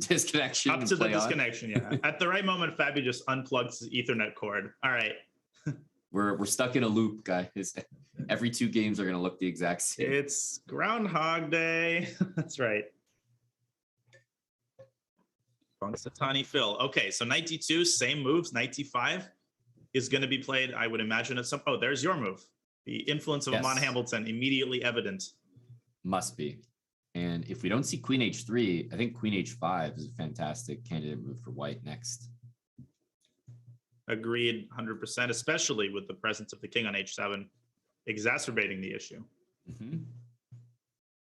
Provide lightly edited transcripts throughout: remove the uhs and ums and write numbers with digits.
disconnection. Up to the disconnection, yeah. At the right moment, Fabi just unplugs his Ethernet cord. All right. We're stuck in a loop, guys. Every 2 games are going to look the exact same. It's Groundhog Day. That's right. Punxsutawney Phil. Okay, so knight d2, same moves. Knight d5 is going to be played, I would imagine, at some... Oh, there's your move. The influence of Amon Hamilton immediately evident. Must be. And if we don't see queen h3, I think queen h5 is a fantastic candidate move for white next. Agreed 100%, especially with the presence of the king on h7 exacerbating the issue.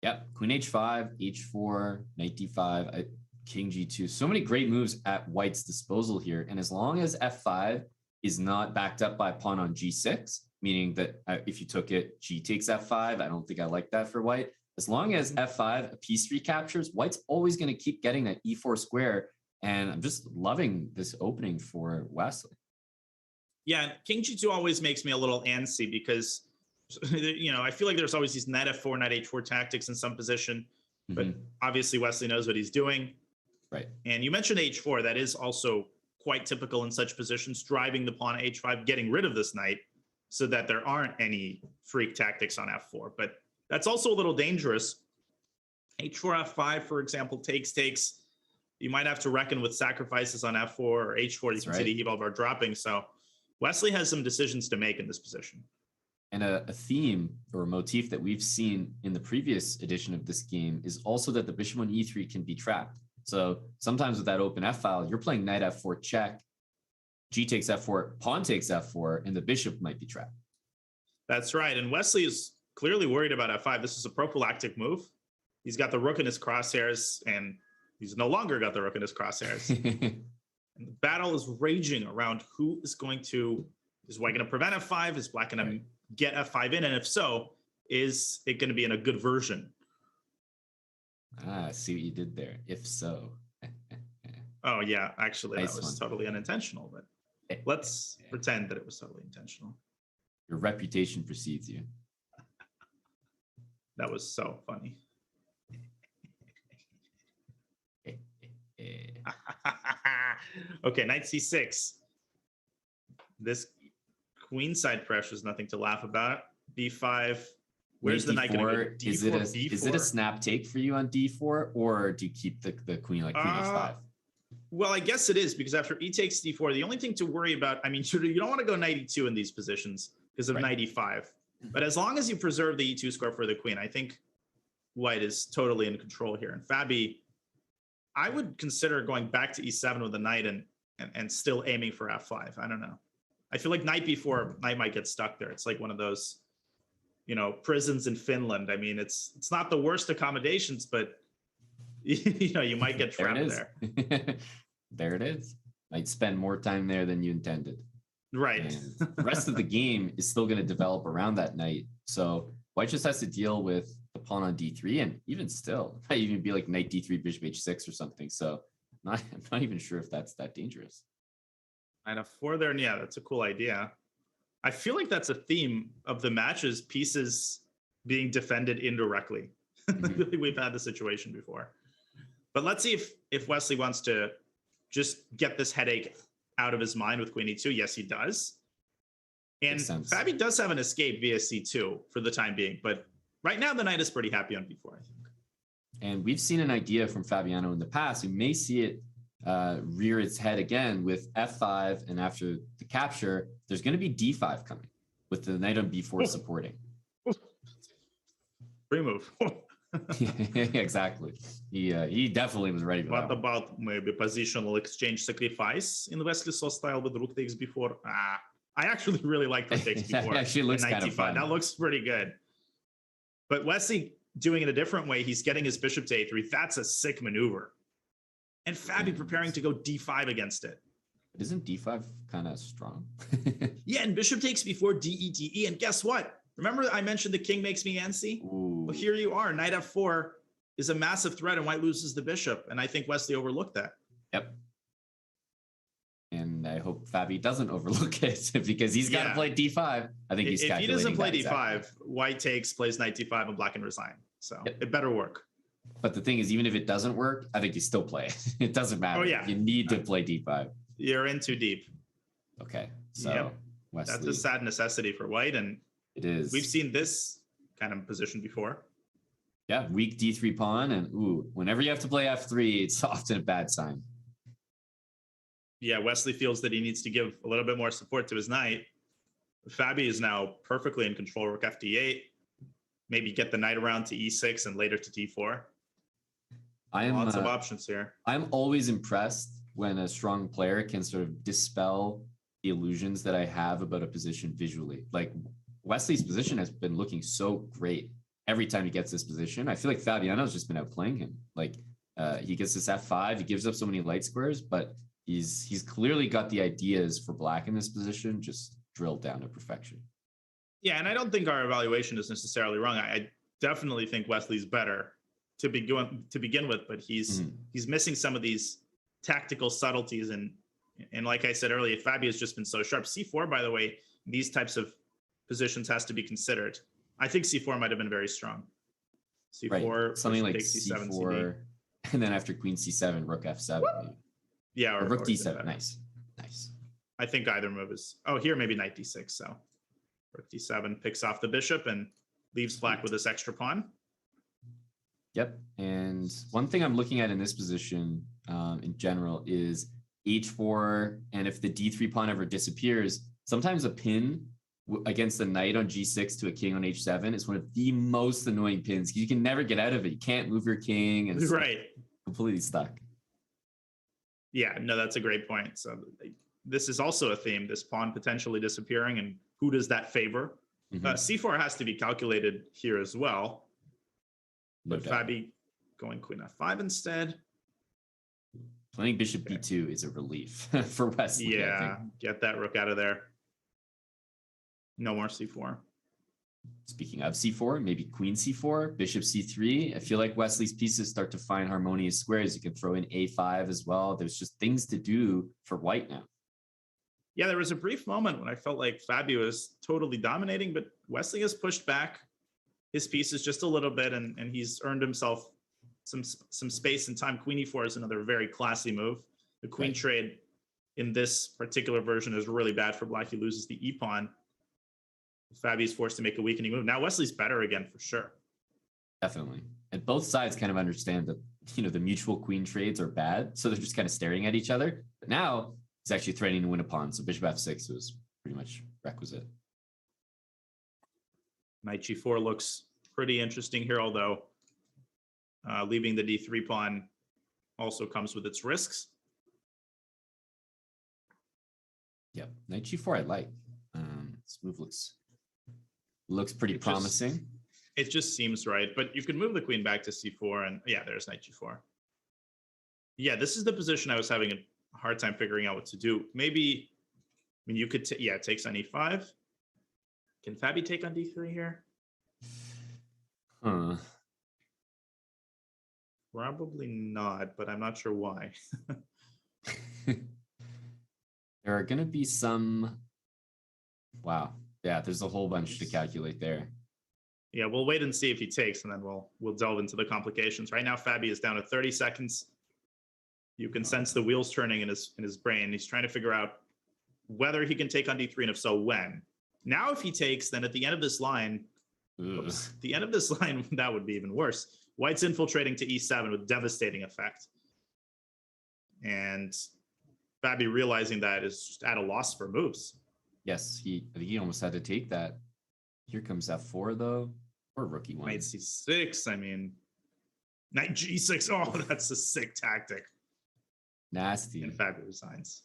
Yep, queen h5, h4, knight d5, king g2. So many great moves at white's disposal here. And as long as f5 is not backed up by a pawn on g6, meaning that if you took it, g takes f5, I don't think I like that for white. As long as f5, a piece recaptures, white's always going to keep getting that e4 square. And I'm just loving this opening for Wesley. Yeah, king g2 always makes me a little antsy because, I feel like there's always these knight f4, knight h4 tactics in some position. But obviously Wesley knows what he's doing. Right. And you mentioned h4. That is also quite typical in such positions, driving the pawn h5, getting rid of this knight so that there aren't any freak tactics on f4. But that's also a little dangerous. h4, f5, for example, takes. You might have to reckon with sacrifices on f4 or h4. You can see the e bar dropping. So Wesley has some decisions to make in this position. And a theme or a motif that we've seen in the previous edition of this game is also that the bishop on e3 can be trapped. So sometimes with that open f file, you're playing knight f4 check, g takes f4, pawn takes f4, and the bishop might be trapped. That's right. And Wesley is clearly worried about f5. This is a prophylactic move. He's got the rook in his crosshairs, and he's no longer got the rook in his crosshairs. And the battle is raging around who is white going to prevent f5? Is black going to get f5 in? And if so, is it going to be in a good version? I see what you did there. If so. Oh, yeah. Actually, nice that was totally unintentional, but let's pretend that it was totally intentional. Your reputation precedes you. That was so funny. Okay, knight c6. This queenside pressure is nothing to laugh about. b5. Where's the knight going to go? D4, is it a snap take for you on d4, or do you keep the queen like queen h5? Well, I guess it is, because after e takes d4, the only thing to worry about, I mean, you don't want to go knight e2 in these positions because of knight e5. But as long as you preserve the e2 square for the queen, I think white is totally in control here. And Fabi, I would consider going back to e7 with the knight and still aiming for f5. I don't know. I feel like knight b4, knight might get stuck there. It's like one of those, prisons in Finland. I mean, it's not the worst accommodations, but you might get trapped there. There it is. Might spend more time there than you intended. Right. And the rest of the game is still going to develop around that knight. So white just has to deal with the pawn on d3, and even still, it might even be like knight d3, bishop h6 or something. So I'm not even sure if that's that dangerous. Knight f4 there, and yeah, that's a cool idea. I feel like that's a theme of the matches, pieces being defended indirectly. I feel like we've had the situation before. But let's see if Wesley wants to just get this headache out of his mind with queen e2. Yes, he does. And Fabi does have an escape via c2 for the time being, but right now the knight is pretty happy on b4, I think. And we've seen an idea from Fabiano in the past. We may see it rear its head again with f5, and after the capture, there's going to be d5 coming with the knight on b4 supporting. Free move. Exactly. He definitely was ready for that. What about maybe positional exchange sacrifice in Wesley Sauce style with rook takes b4? I actually really like rook takes b4. That actually looks kind of fun. That looks pretty good. But Wesley doing it a different way, he's getting his bishop to a3. That's a sick maneuver. And Fabi preparing to go d5 against it. But isn't d5 kind of strong? Yeah, and bishop takes b4, de. And guess what? Remember I mentioned the king makes me antsy? Well, here you are. Knight f4 is a massive threat, and white loses the bishop. And I think Wesley overlooked that. Yep. And I hope Fabi doesn't overlook it, because he's got to play d5. I think he's if he doesn't play d5, exactly. white plays knight d5, and black can resign. So it better work. But the thing is, even if it doesn't work, I think you still play it. It doesn't matter. Oh, yeah. You need to play d5. You're in too deep. Okay. So Yep. Wesley. That's a sad necessity for white. And it is. we've seen this kind of position before. Yeah, weak d3 pawn. And ooh, whenever you have to play f3, it's often a bad sign. Yeah, Wesley feels that he needs to give a little bit more support to his knight. Fabi is now perfectly in control. Rook fd8. Maybe get the knight around to e6 and later to d4. Lots of options here. I'm always impressed when a strong player can sort of dispel the illusions that I have about a position visually. Like Wesley's position has been looking so great every time he gets this position. I feel like Fabiano's just been outplaying him. Like he gets this f5, he gives up so many light squares, but he's clearly got the ideas for black in this position just drilled down to perfection. Yeah, and I don't think our evaluation is necessarily wrong. I definitely think Wesley's better to begin with, but he's missing some of these tactical subtleties, and like I said earlier, Fabi's just been so sharp. C4, by the way, these types of positions has to be considered. I think C4 might have been very strong. C4, right. Something like C7, C4, and then after Queen C7, Rook F7. Maybe. Yeah, or Rook D7. Nice. I think either move is. Oh, here maybe Knight D6. So Rook D7 picks off the bishop and leaves black with this extra pawn. Yep. And one thing I'm looking at in this position in general is H4. And if the D3 pawn ever disappears, sometimes a pin against the knight on G6 to a king on H7 is one of the most annoying pins because you can never get out of it. You can't move your king. And it's right. Completely stuck. Yeah, no, that's a great point. So this is also a theme, this pawn potentially disappearing, and who does that favor? C4 has to be calculated here as well. No but doubt. Fabi going Queen F5 instead. Playing Bishop B2 is a relief for Wesley. Yeah, get that rook out of there. No more C4. Speaking of C4, maybe Queen C4, Bishop C3. I feel like Wesley's pieces start to find harmonious squares. You can throw in A5 as well. There's just things to do for white now. Yeah, there was a brief moment when I felt like Fabi was totally dominating, but Wesley has pushed back his pieces just a little bit, and he's earned himself some space and time. Queen E4 is another very classy move. The queen trade in this particular version is really bad for black. He loses the E pawn. Fabi is forced to make a weakening move. Now Wesley's better again for sure. Definitely. And both sides kind of understand that, the mutual queen trades are bad. So they're just kind of staring at each other. But now he's actually threatening to win a pawn. So Bishop F6 was pretty much requisite. Knight G4 looks pretty interesting here, although leaving the D3 pawn also comes with its risks. Yep. Knight G4 I like. This move looks pretty promising. It just seems right, but you can move the queen back to C4, and yeah, there's Knight G4. Yeah, this is the position I was having a hard time figuring out what to do. Maybe, you could, takes on E5. Can Fabi take on D3 here? Probably not, but I'm not sure why. There are going to be some... Wow. Yeah, there's a whole bunch to calculate there. Yeah, we'll wait and see if he takes, and then we'll delve into the complications. Right now, Fabi is down to 30 seconds. You can sense the wheels turning in his brain. He's trying to figure out whether he can take on D3, and if so, when. Now, if he takes, then at the end of this line, that would be even worse. White's infiltrating to E7 with devastating effect. And Fabi realizing that is just at a loss for moves. Yes, I think he almost had to take that. Here comes F4 though, or Rook E1. Knight C6. Knight G6. Oh, that's a sick tactic. Nasty. And Fabi resigns.